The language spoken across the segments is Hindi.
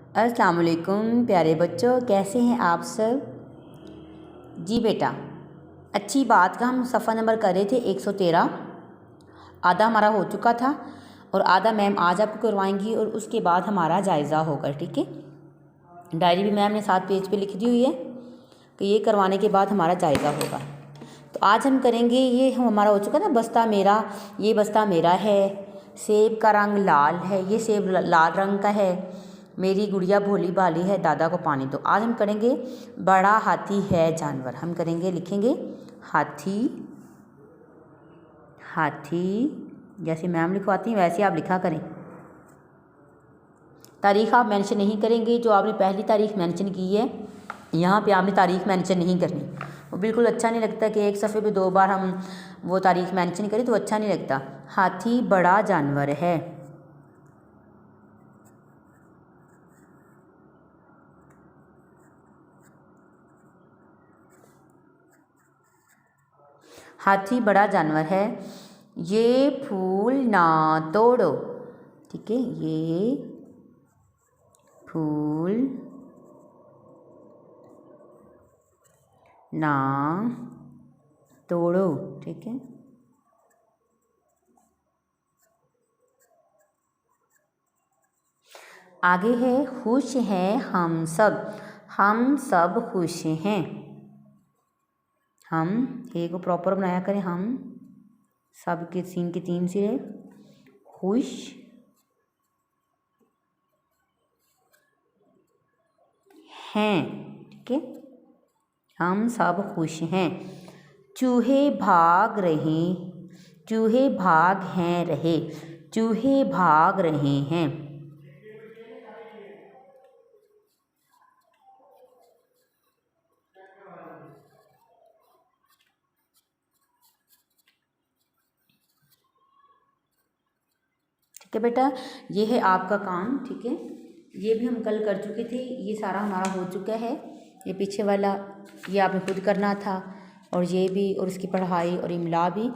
अस्सलाम वालेकुम प्यारे बच्चों, कैसे हैं आप सब। जी बेटा, अच्छी बात का हम सफ़ा नंबर कर रहे थे 113। आधा हमारा हो चुका था और आधा मैम आज आपको करवाएंगी और उसके बाद हमारा जायज़ा होगा। ठीक है, डायरी भी मैम ने 7 पेज पे लिख दी हुई है कि ये करवाने के बाद हमारा जायज़ा होगा। तो आज हम करेंगे, ये हमारा हो चुका ना बस्ता मेरा, ये बस्ता मेरा है, सेब का रंग लाल है, ये सेब लाल रंग का है, मेरी गुड़िया भोली भाली है, दादा को पानी दो। आज हम करेंगे बड़ा हाथी है जानवर। हम करेंगे, लिखेंगे हाथी, हाथी जैसे मैम लिखवाती हैं वैसे आप लिखा करें। तारीख़ आप मेंशन नहीं करेंगे, जो आपने पहली तारीख़ मेंशन की है यहाँ पे आपने तारीख़ मेंशन नहीं करनी। वो बिल्कुल अच्छा नहीं लगता कि एक सफ़े पे 2 बार हम वो तारीख़ मेंशन करें, तो अच्छा नहीं लगता। हाथी बड़ा जानवर है। हाथी बड़ा जानवर है, ये फूल ना तोड़ो। ठीक है, ये फूल ना तोड़ो। ठीक है, आगे है खुश हैं हम सब खुश हैं। हम ए को प्रॉपर बनाया करें, हम सब के सीन के 3 सिरे, खुश हैं। ठीक है, हम सब खुश हैं। चूहे भाग रहे, चूहे भाग हैं रहे, चूहे भाग रहे हैं। ठीक है बेटा, ये है आपका काम। ठीक है, ये भी हम कल कर चुके थे, ये सारा हमारा हो चुका है। ये पीछे वाला ये आपने खुद करना था, और ये भी, और इसकी पढ़ाई और इमला भी।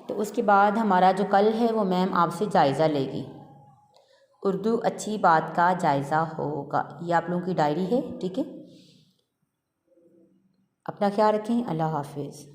तो उसके बाद हमारा जो कल है वो मैम आपसे जायज़ा लेगी। उर्दू अच्छी बात का जायज़ा होगा। ये आप लोगों की डायरी है। ठीक है, अपना ख्याल रखें। अल्लाह हाफिज़।